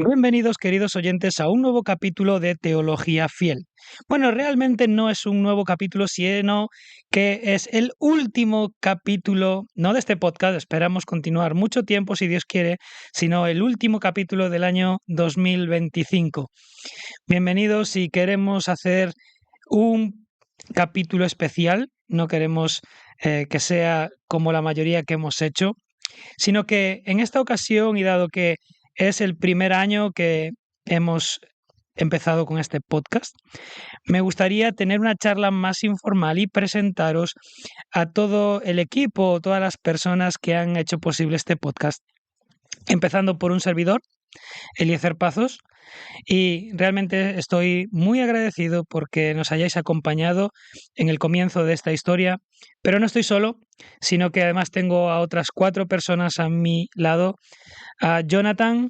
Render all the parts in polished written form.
Bienvenidos, queridos oyentes, a un nuevo capítulo de Teología Fiel. Bueno, realmente no es un nuevo capítulo, sino que es el último capítulo, no de este podcast, esperamos continuar mucho tiempo si Dios quiere, sino el último capítulo del año 2025. Bienvenidos y queremos hacer un capítulo especial, no queremos que sea como la mayoría que hemos hecho, sino que en esta ocasión, y dado que es el primer año que hemos empezado con este podcast, me gustaría tener una charla más informal y presentaros a todo el equipo, todas las personas que han hecho posible este podcast, empezando por un servidor, Eliezer Pazos, y realmente estoy muy agradecido porque nos hayáis acompañado en el comienzo de esta historia, pero no estoy solo, sino que además tengo a otras 4 personas a mi lado, a Jonathan,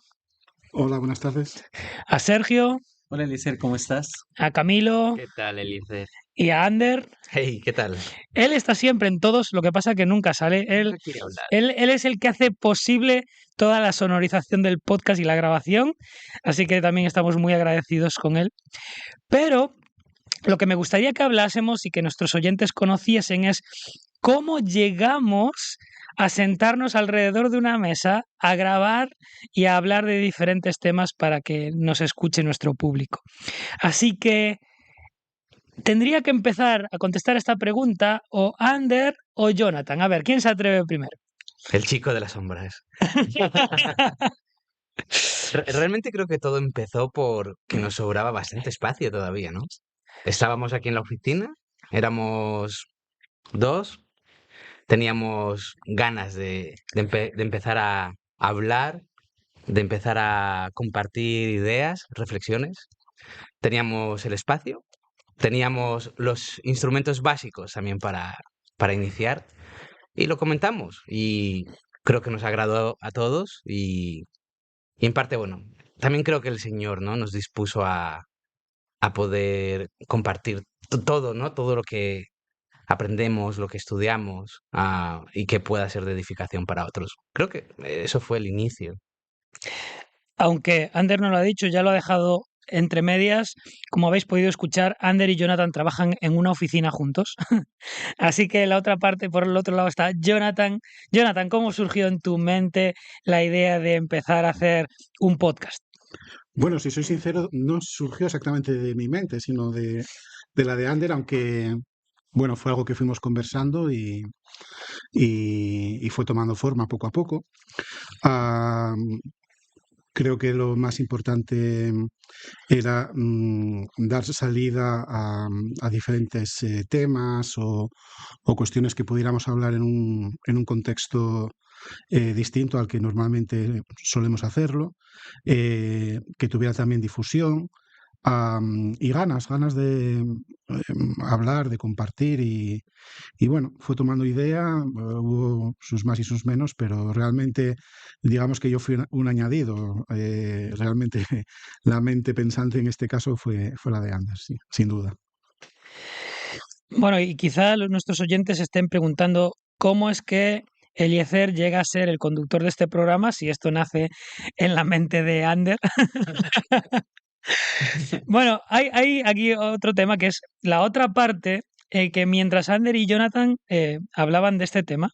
Hola, buenas tardes. a Sergio, Hola Eliezer, ¿cómo estás? a Camilo ¿Qué tal, Eliezer? y a Ander. Hey, ¿qué tal? Él está siempre en todos, lo que pasa que nunca sale. No quiere hablar. Él es el que hace posible toda la sonorización del podcast y la grabación, así que también estamos muy agradecidos con él. Pero lo que me gustaría que hablásemos y que nuestros oyentes conociesen es cómo llegamos a sentarnos alrededor de una mesa, a grabar y a hablar de diferentes temas para que nos escuche nuestro público. Así que tendría que empezar a contestar esta pregunta o Ander o Jonathan. A ver, ¿quién se atreve primero? El chico de las sombras. Realmente creo que todo empezó por que nos sobraba bastante espacio todavía, ¿no? Estábamos aquí en la oficina, éramos 2, teníamos ganas de empezar a hablar, de empezar a compartir ideas, reflexiones. Teníamos el espacio, teníamos los instrumentos básicos también para iniciar. Y lo comentamos y creo que nos agradó a todos y en parte, bueno, también creo que el Señor, ¿no? Nos dispuso a poder compartir todo, ¿no? Todo lo que aprendemos, lo que estudiamos, y que pueda ser de edificación para otros. Creo que eso fue el inicio. Aunque Ander no lo ha dicho, ya lo ha dejado entre medias. Como habéis podido escuchar, Ander y Jonathan trabajan en una oficina juntos. Así que la otra parte, por el otro lado, está Jonathan. Jonathan, ¿cómo surgió en tu mente la idea de empezar a hacer un podcast? Bueno, si soy sincero, no surgió exactamente de mi mente, sino de la de Ander, aunque, bueno, fue algo que fuimos conversando y fue tomando forma poco a poco. Ah, creo que lo más importante era dar salida a diferentes temas o cuestiones que pudiéramos hablar en un contexto distinto al que normalmente solemos hacerlo, que tuviera también difusión y ganas de hablar, de compartir y bueno, fue tomando idea, hubo sus más y sus menos, pero realmente digamos que yo fui un añadido. Realmente la mente pensante en este caso fue la de Anders, sí, sin duda. Bueno, y quizá nuestros oyentes estén preguntando cómo es que Eliezer llega a ser el conductor de este programa si esto nace en la mente de Ander. Bueno, hay aquí otro tema que es la otra parte, que mientras Ander y Jonathan hablaban de este tema,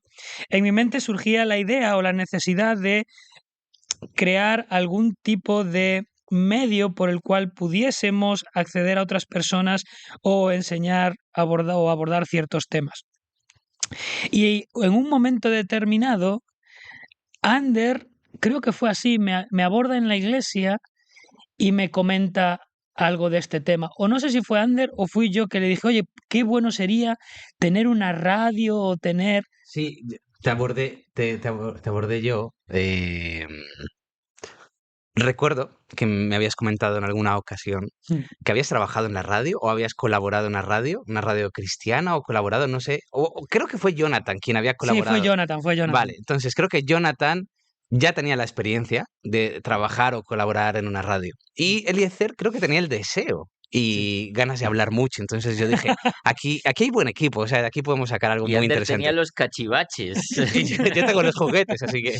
en mi mente surgía la idea o la necesidad de crear algún tipo de medio por el cual pudiésemos acceder a otras personas o enseñar o abordar ciertos temas. Y en un momento determinado, Ander, creo que fue así, me aborda en la iglesia y me comenta algo de este tema. O no sé si fue Ander o fui yo que le dije, oye, qué bueno sería tener una radio o tener... Sí, te abordé yo. Recuerdo que me habías comentado en alguna ocasión que habías trabajado en la radio o habías colaborado en una radio cristiana o colaborado, no sé, o creo que fue Jonathan quien había Sí, colaborado. fue Jonathan. Vale, entonces creo que Jonathan ya tenía la experiencia de trabajar o colaborar en una radio. Y Eliezer creo que tenía el deseo y ganas de hablar mucho. Entonces yo dije, aquí hay buen equipo, o sea, de aquí podemos sacar algo Y muy Ander interesante. tenía los cachivaches. Yo tengo los juguetes, así que...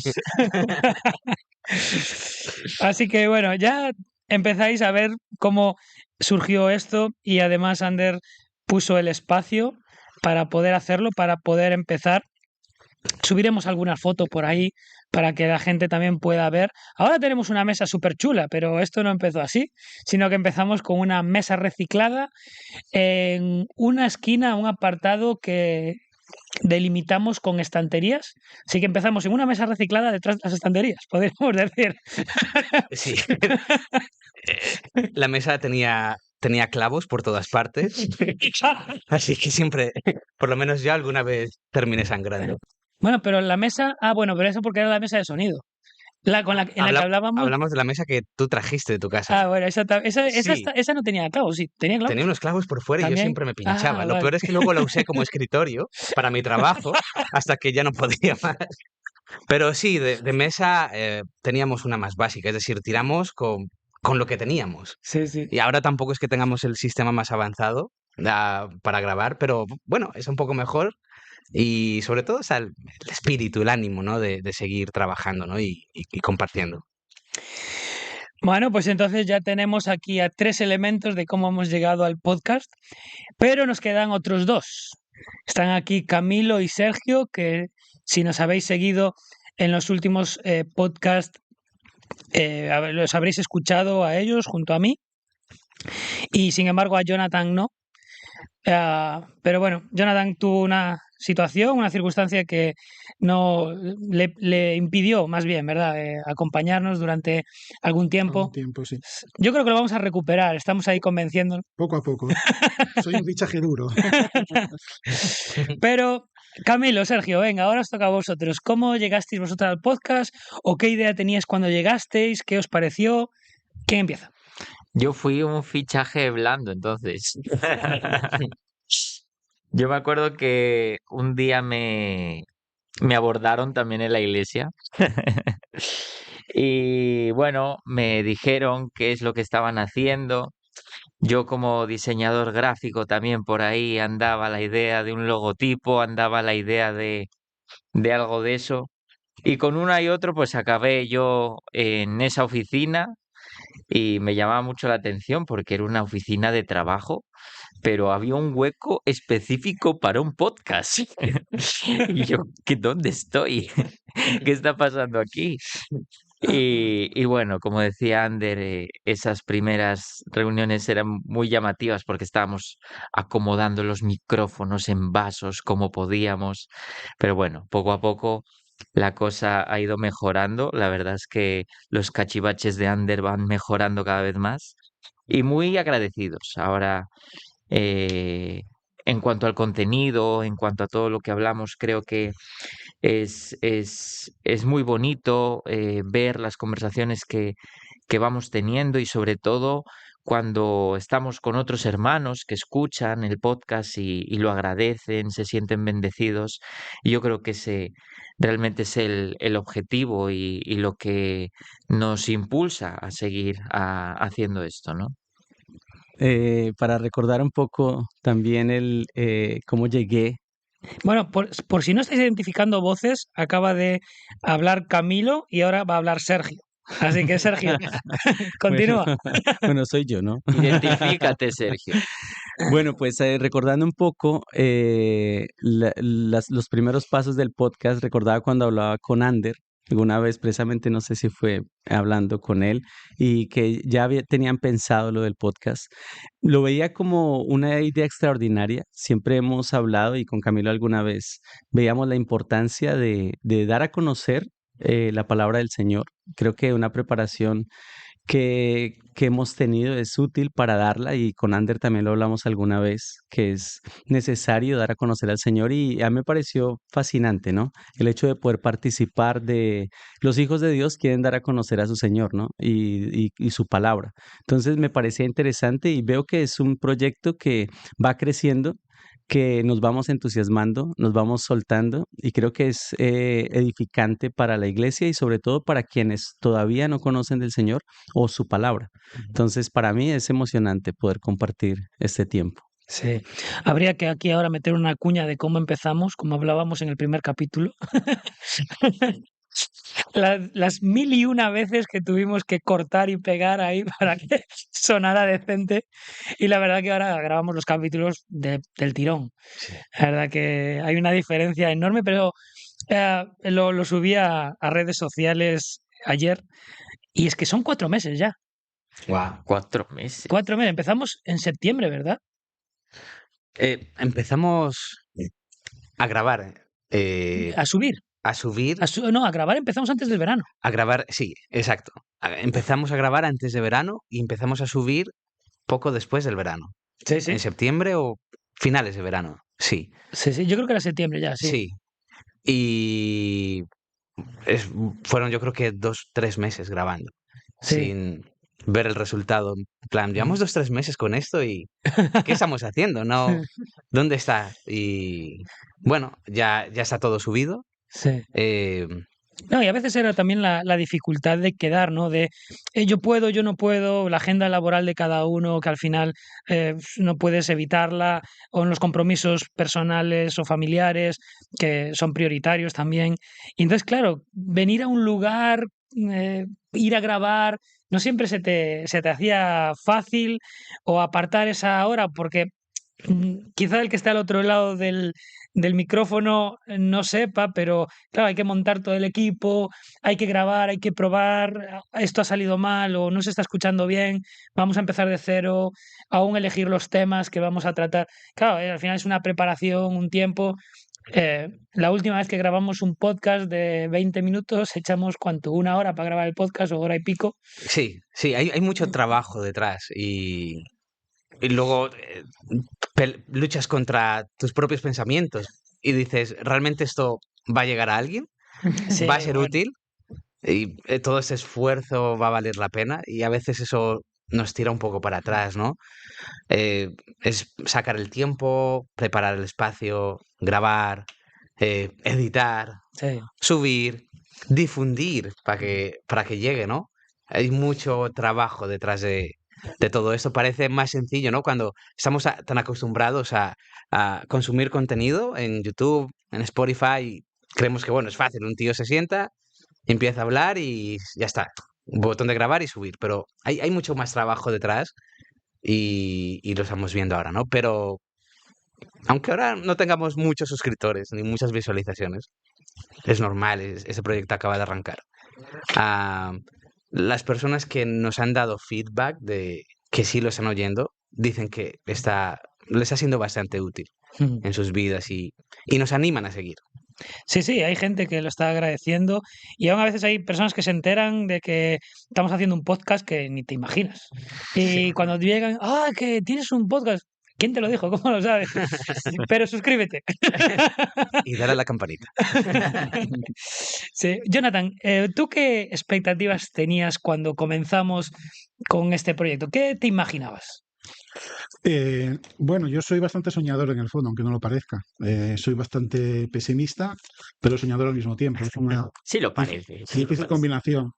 Así que bueno, ya empezáis a ver cómo surgió esto y además Ander puso el espacio para poder hacerlo, para poder empezar. Subiremos alguna foto por ahí para que la gente también pueda ver. Ahora tenemos una mesa súper chula, pero esto no empezó así, sino que empezamos con una mesa reciclada en una esquina, un apartado que delimitamos con estanterías. Así que empezamos en una mesa reciclada detrás de las estanterías, podríamos decir. Sí. La mesa tenía clavos por todas partes, así que siempre, por lo menos yo alguna vez terminé sangrando. Bueno, pero la mesa, bueno, pero eso porque era la mesa de sonido. En la que hablábamos. Hablamos de la mesa que tú trajiste de tu casa. Bueno, Sí, esa no tenía clavos, sí, tenía clavos. tenía unos clavos por fuera y yo También. siempre me pinchaba. Lo Vale. peor es que luego la usé como escritorio para mi trabajo hasta que ya no podía más. Pero sí, de mesa teníamos una más básica, es decir, tiramos con lo que teníamos. Sí, sí. Y ahora tampoco es que tengamos el sistema más avanzado para grabar, pero bueno, es un poco mejor y sobre todo está el espíritu, el ánimo, ¿no? De seguir trabajando, ¿no? Y compartiendo. Bueno, pues entonces ya tenemos aquí a 3 elementos de cómo hemos llegado al podcast, pero nos quedan otros 2. Están aquí Camilo y Sergio, que si nos habéis seguido en los últimos podcasts, los habréis escuchado a ellos junto a mí, y sin embargo a Jonathan no. Pero bueno, Jonathan tuvo una situación, una circunstancia que no le impidió, más bien, ¿verdad?, acompañarnos durante algún tiempo. Algún tiempo, sí. Yo creo que lo vamos a recuperar, estamos ahí convenciéndolo. Poco a poco. Soy un fichaje duro. Pero, Camilo, Sergio, venga, ahora os toca a vosotros. ¿Cómo llegasteis vosotros al podcast? ¿O qué idea teníais cuando llegasteis? ¿Qué os pareció? ¿Quién empieza? Yo fui un fichaje blando, entonces. Yo me acuerdo que un día me abordaron también en la iglesia. Y bueno, me dijeron qué es lo que estaban haciendo. Yo como diseñador gráfico también por ahí andaba la idea de un logotipo, andaba la idea de algo de eso. Y con una y otro pues acabé yo en esa oficina y me llamaba mucho la atención porque era una oficina de trabajo, pero había un hueco específico para un podcast. Y yo, ¿dónde estoy? ¿Qué está pasando aquí? Y bueno, como decía Ander, esas primeras reuniones eran muy llamativas porque estábamos acomodando los micrófonos en vasos como podíamos, pero bueno, poco a poco la cosa ha ido mejorando. La verdad es que los cachivaches de Ander van mejorando cada vez más y muy agradecidos. Ahora, eh, en cuanto al contenido, en cuanto a todo lo que hablamos, creo que es muy bonito ver las conversaciones que vamos teniendo y sobre todo cuando estamos con otros hermanos que escuchan el podcast y lo agradecen, se sienten bendecidos. Y yo creo que ese realmente es el objetivo y lo que nos impulsa a seguir haciendo esto, ¿no? Para recordar un poco también cómo llegué. Bueno, por si no estáis identificando voces, acaba de hablar Camilo y ahora va a hablar Sergio. Así que, Sergio, continúa. Bueno, soy yo, ¿no? Identifícate, Sergio. Bueno, pues recordando un poco los primeros pasos del podcast, recordaba cuando hablaba con Ander, alguna vez precisamente, no sé si fue hablando con él, y que ya tenían pensado lo del podcast. Lo veía como una idea extraordinaria. Siempre hemos hablado, y con Camilo alguna vez, veíamos la importancia de dar a conocer la palabra del Señor. Creo que una preparación que hemos tenido es útil para darla, y con Ander también lo hablamos alguna vez, que es necesario dar a conocer al Señor, y a mí me pareció fascinante, ¿no? El hecho de poder participar de los hijos de Dios quieren dar a conocer a su Señor, ¿no? Y su palabra. Entonces me parecía interesante y veo que es un proyecto que va creciendo, que nos vamos entusiasmando, nos vamos soltando, y creo que es edificante para la iglesia y sobre todo para quienes todavía no conocen del Señor o su palabra. Entonces, para mí es emocionante poder compartir este tiempo. Sí. Habría que aquí ahora meter una cuña de cómo empezamos, como hablábamos en el primer capítulo. las 1001 veces que tuvimos que cortar y pegar ahí para que sonara decente. Y la verdad que ahora grabamos los capítulos del tirón. Sí. La verdad que hay una diferencia enorme, pero lo subí a redes sociales ayer y es que son 4 meses ya. Wow. 4 meses. 4 meses. Empezamos en septiembre, ¿verdad? Empezamos a grabar, A subir. a subir, No, a grabar empezamos antes del verano. a grabar, sí, exacto. Empezamos a grabar antes de verano y empezamos a subir poco después del verano. Sí, sí. En septiembre o finales de verano, sí, Sí, sí. Yo creo que era septiembre ya, sí. sí. Y fueron yo creo que 2, 3 meses grabando, Sí. sin ver el resultado. En plan, llevamos 2, 3 meses con esto y ¿qué estamos haciendo? No, ¿dónde está? Y bueno, ya está todo subido. Sí. Eh, No, y a veces era también la dificultad de quedar, ¿no? De yo puedo, yo no puedo, la agenda laboral de cada uno, que al final no puedes evitarla, o en los compromisos personales o familiares, que son prioritarios también. Y entonces, claro, venir a un lugar, ir a grabar, no siempre se te hacía fácil, o apartar esa hora, porque quizá el que está al otro lado del micrófono no sepa, pero claro, hay que montar todo el equipo, hay que grabar, hay que probar, esto ha salido mal o no se está escuchando bien, vamos a empezar de cero, aún elegir los temas que vamos a tratar. Claro, al final es una preparación, un tiempo. La última vez que grabamos un podcast de 20 minutos, echamos ¿cuánto? 1 hora para grabar el podcast o hora y pico. sí, hay mucho trabajo detrás y luego luchas contra tus propios pensamientos y dices, ¿realmente esto va a llegar a alguien? Sí, ¿Va a ser bueno, útil? Y todo ese esfuerzo va a valer la pena y a veces eso nos tira un poco para atrás, ¿no? Es sacar el tiempo, preparar el espacio, grabar, editar, sí. subir, difundir para que llegue, ¿no? Hay mucho trabajo detrás de todo esto. Parece más sencillo, ¿no? Cuando estamos tan acostumbrados a consumir contenido en YouTube, en Spotify, creemos que, bueno, es fácil. Un tío se sienta, empieza a hablar y ya está. Un botón de grabar y subir. Pero hay mucho más trabajo detrás y lo estamos viendo ahora, ¿no? Pero aunque ahora no tengamos muchos suscriptores ni muchas visualizaciones, es normal, ese proyecto acaba de arrancar. Ah, las personas que nos han dado feedback de que sí lo están oyendo, dicen que les está siendo bastante útil Mm. en sus vidas y nos animan a seguir. Sí, sí, hay gente que lo está agradeciendo y aún a veces hay personas que se enteran de que estamos haciendo un podcast que ni te imaginas. Y cuando llegan, que tienes un podcast. ¿Quién te lo dijo? ¿Cómo lo sabes? Pero suscríbete. Y darle a la campanita. Sí. Jonathan, ¿tú qué expectativas tenías cuando comenzamos con este proyecto? ¿Qué te imaginabas? Bueno, yo soy bastante soñador en el fondo, aunque no lo parezca. Soy bastante pesimista, pero soñador al mismo tiempo. Es una Sí lo parece. Sí lo difícil parece. combinación.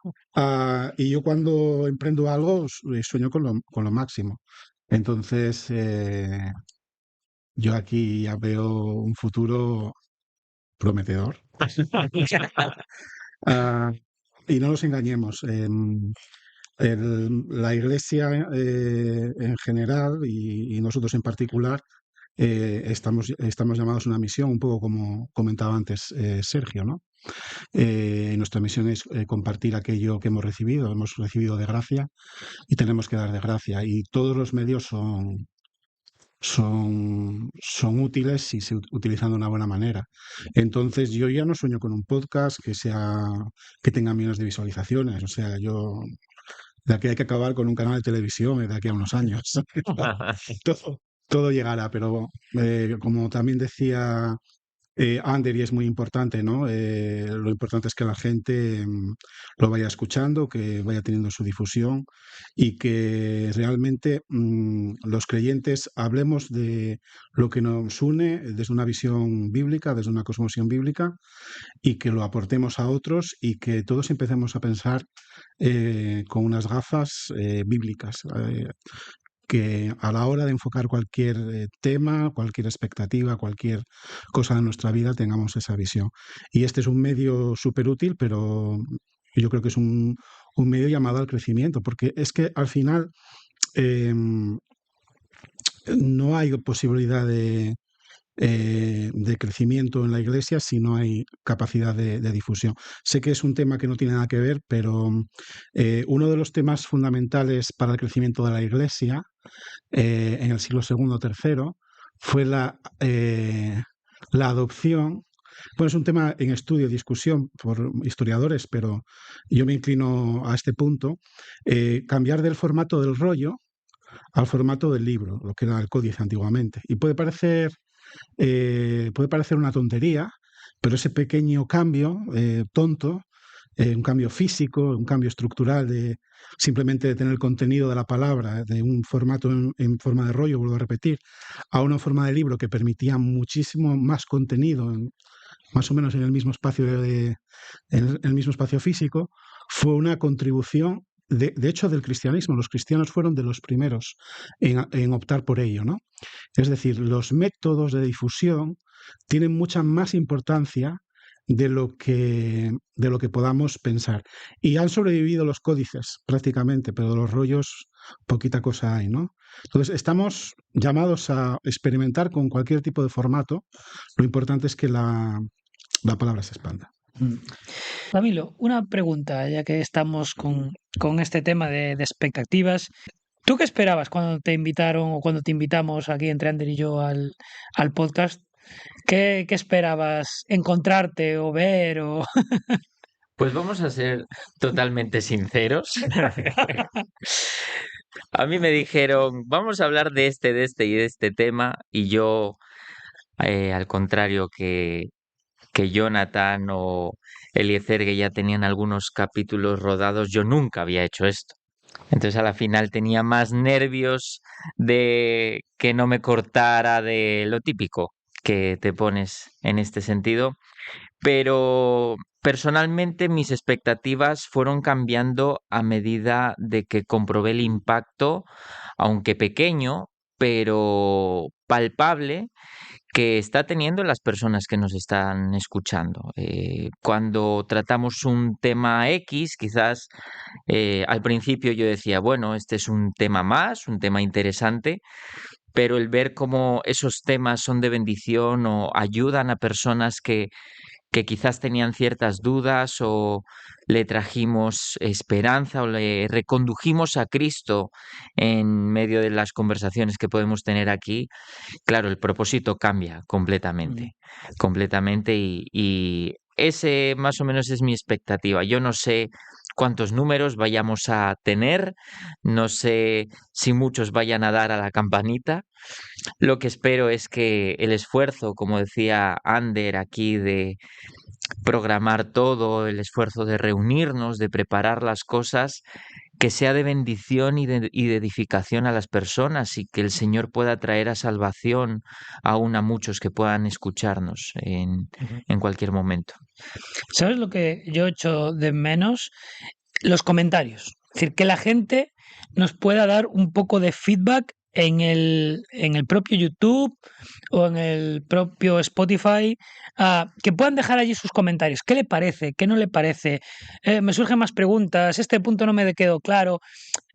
Y yo cuando emprendo algo sueño con lo máximo. Entonces, yo aquí ya veo un futuro prometedor. Ah, y no nos engañemos. La Iglesia en general y nosotros en particular estamos llamados a una misión, un poco como comentaba antes Sergio, ¿no? Nuestra misión es compartir aquello que hemos recibido de gracia y tenemos que dar de gracia y todos los medios son útiles si se utilizan de una buena manera. Entonces yo ya no sueño con un podcast que tenga millones de visualizaciones, o sea, yo de aquí hay que acabar con un canal de televisión de aquí a unos años. Todo llegará, pero como también decía Ander, y es muy importante, ¿no? Lo importante es que la gente lo vaya escuchando, que vaya teniendo su difusión y que realmente los creyentes hablemos de lo que nos une desde una visión bíblica, desde una cosmovisión bíblica y que lo aportemos a otros y que todos empecemos a pensar con unas gafas bíblicas. que a la hora de enfocar cualquier tema, cualquier expectativa, cualquier cosa de nuestra vida, tengamos esa visión. Y este es un medio súper útil, pero yo creo que es un medio llamado al crecimiento, porque es que al final no hay posibilidad de crecimiento en la Iglesia si no hay capacidad de difusión. Sé que es un tema que no tiene nada que ver, pero uno de los temas fundamentales para el crecimiento de la Iglesia en el siglo II o III fue la adopción. Bueno, es un tema en estudio, discusión por historiadores, pero yo me inclino a este punto. Cambiar del formato del rollo al formato del libro, lo que era el códice antiguamente. Y puede parecer una tontería, pero ese pequeño cambio tonto, un cambio físico, un cambio estructural simplemente de tener el contenido de la palabra de un formato en forma de rollo, vuelvo a repetir, a una forma de libro que permitía muchísimo más contenido, más o menos en el mismo espacio el mismo espacio físico, fue una contribución de hecho del cristianismo. Los cristianos fueron de los primeros en optar por ello, ¿no? Es decir, los métodos de difusión tienen mucha más importancia de lo que podamos pensar. Y han sobrevivido los códices prácticamente, pero de los rollos poquita cosa hay, ¿no? Entonces, estamos llamados a experimentar con cualquier tipo de formato. Lo importante es que la palabra se expanda. Camilo, una pregunta, ya que estamos con este tema de expectativas. ¿Tú qué esperabas cuando te invitaron o cuando te invitamos aquí entre Ander y yo al podcast? ¿Qué esperabas encontrarte o ver? Pues vamos a ser totalmente sinceros. A mí me dijeron, vamos a hablar de este y de este tema, y yo, al contrario que Jonathan o Eliezer, que ya tenían algunos capítulos rodados, yo nunca había hecho esto. Entonces a la final tenía más nervios de que no me cortara, de lo típico que te pones en este sentido. Pero personalmente mis expectativas fueron cambiando a medida de que comprobé el impacto, aunque pequeño, pero palpable, que está teniendo en las personas que nos están escuchando. Cuando tratamos un tema X, quizás al principio yo decía, bueno, este es un tema más, un tema interesante, pero el ver cómo esos temas son de bendición o ayudan a personas que quizás tenían ciertas dudas, o le trajimos esperanza o le recondujimos a Cristo en medio de las conversaciones que podemos tener aquí, claro, el propósito cambia completamente, completamente, y ese más o menos es mi expectativa. Yo no sé cuántos números vayamos a tener, no sé si muchos vayan a dar a la campanita. Lo que espero es que el esfuerzo, como decía Ander aquí, de programar todo, el esfuerzo de reunirnos, de preparar las cosas, que sea de bendición y de edificación a las personas, y que el Señor pueda traer a salvación aún a muchos que puedan escucharnos en cualquier momento. ¿Sabes lo que yo echo de menos? Los comentarios. Es decir, que la gente nos pueda dar un poco de feedback en el propio YouTube o en el propio Spotify, que puedan dejar allí sus comentarios. ¿Qué le parece? ¿Qué no le parece? Me surgen más preguntas. Este punto no me quedó claro.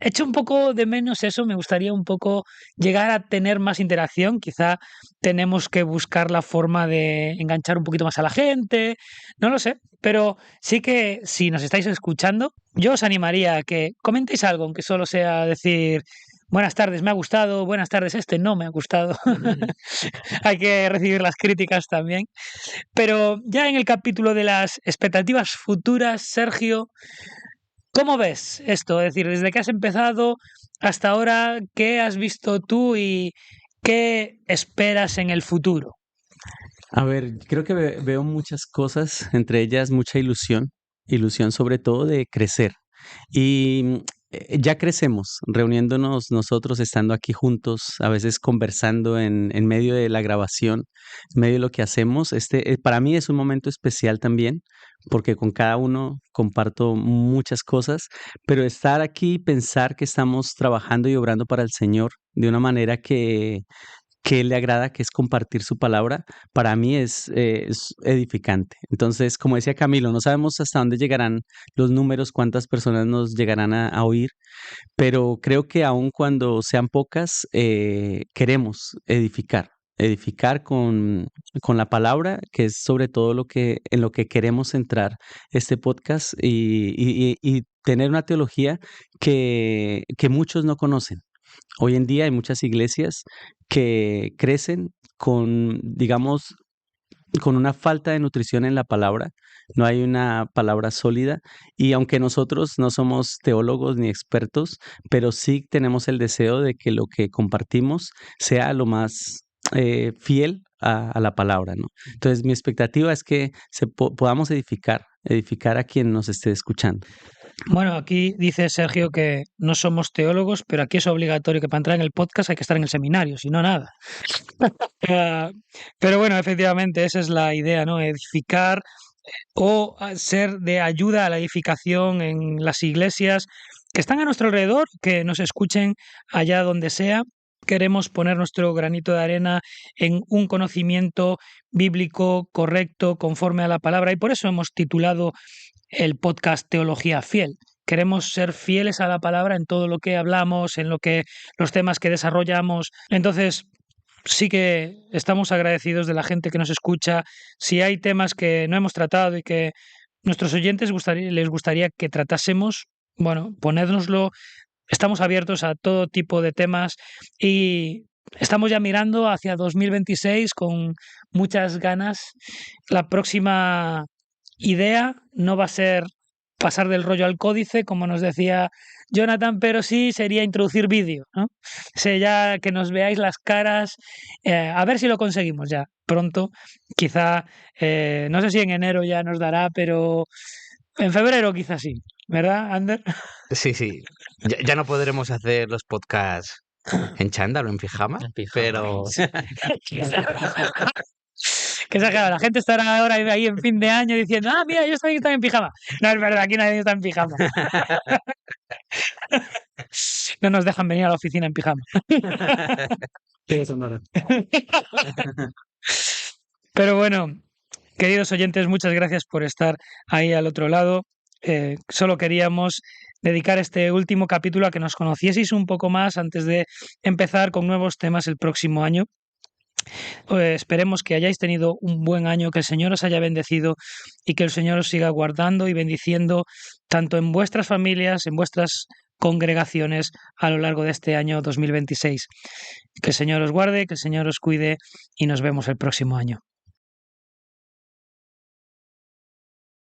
Echo un poco de menos eso. Me gustaría un poco llegar a tener más interacción. Quizá tenemos que buscar la forma de enganchar un poquito más a la gente. No lo sé. Pero sí que si nos estáis escuchando, yo os animaría a que comentéis algo, aunque solo sea decir buenas tardes, me ha gustado, buenas tardes, este no me ha gustado. Hay que recibir las críticas también. Pero ya en el capítulo de las expectativas futuras, Sergio, ¿cómo ves esto? Es decir, desde que has empezado hasta ahora, ¿qué has visto tú y qué esperas en el futuro? A ver, creo que veo muchas cosas, entre ellas mucha ilusión sobre todo de crecer. Y ya crecemos, reuniéndonos nosotros, estando aquí juntos, a veces conversando en medio de la grabación, en medio de lo que hacemos. Para mí es un momento especial también, porque con cada uno comparto muchas cosas, pero estar aquí y pensar que estamos trabajando y obrando para el Señor de una manera que Él le agrada, que es compartir su palabra, para mí es edificante. Entonces, como decía Camilo, no sabemos hasta dónde llegarán los números, cuántas personas nos llegarán a oír, pero creo que aun cuando sean pocas, queremos edificar con la palabra, que es sobre todo en lo que queremos centrar este podcast y tener una teología que muchos no conocen. Hoy en día hay muchas iglesias que crecen con, digamos, con una falta de nutrición en la palabra, no hay una palabra sólida y aunque nosotros no somos teólogos ni expertos, pero sí tenemos el deseo de que lo que compartimos sea lo más fiel a la palabra, ¿no? Entonces mi expectativa es que podamos edificar a quien nos esté escuchando. Bueno, aquí dice Sergio que no somos teólogos, pero aquí es obligatorio que para entrar en el podcast hay que estar en el seminario, si no, nada. Pero bueno, efectivamente, esa es la idea, ¿no? Edificar o ser de ayuda a la edificación en las iglesias que están a nuestro alrededor, que nos escuchen allá donde sea. Queremos poner nuestro granito de arena en un conocimiento bíblico correcto, conforme a la palabra, y por eso hemos titulado el podcast Teología Fiel. Queremos ser fieles a la palabra en todo lo que hablamos, en los temas que desarrollamos. Entonces, sí que estamos agradecidos de la gente que nos escucha. Si hay temas que no hemos tratado y que nuestros oyentes les gustaría que tratásemos, bueno, ponédnoslo. Estamos abiertos a todo tipo de temas y estamos ya mirando hacia 2026 con muchas ganas. La próxima idea no va a ser pasar del rollo al códice, como nos decía Jonathan, pero sí sería introducir vídeo, ¿no? Ya que nos veáis las caras, a ver si lo conseguimos ya pronto. Quizá, no sé si en enero ya nos dará, pero en febrero quizás sí, ¿verdad, Ander? Sí, sí. Ya no podremos hacer los podcasts en chándal o en pijama, En pijama. pero Que exagerado, la gente estará ahora ahí en fin de año diciendo, mira, yo estoy en pijama. No es verdad, aquí nadie está en pijama. No nos dejan venir a la oficina en pijama. Pero bueno, queridos oyentes, muchas gracias por estar ahí al otro lado. Solo queríamos dedicar este último capítulo a que nos conocieseis un poco más antes de empezar con nuevos temas el próximo año. Esperemos que hayáis tenido un buen año, que el Señor os haya bendecido y que el Señor os siga guardando y bendiciendo tanto en vuestras familias, en vuestras congregaciones a lo largo de este año 2026. Que el Señor os guarde, que el Señor os cuide y nos vemos el próximo año.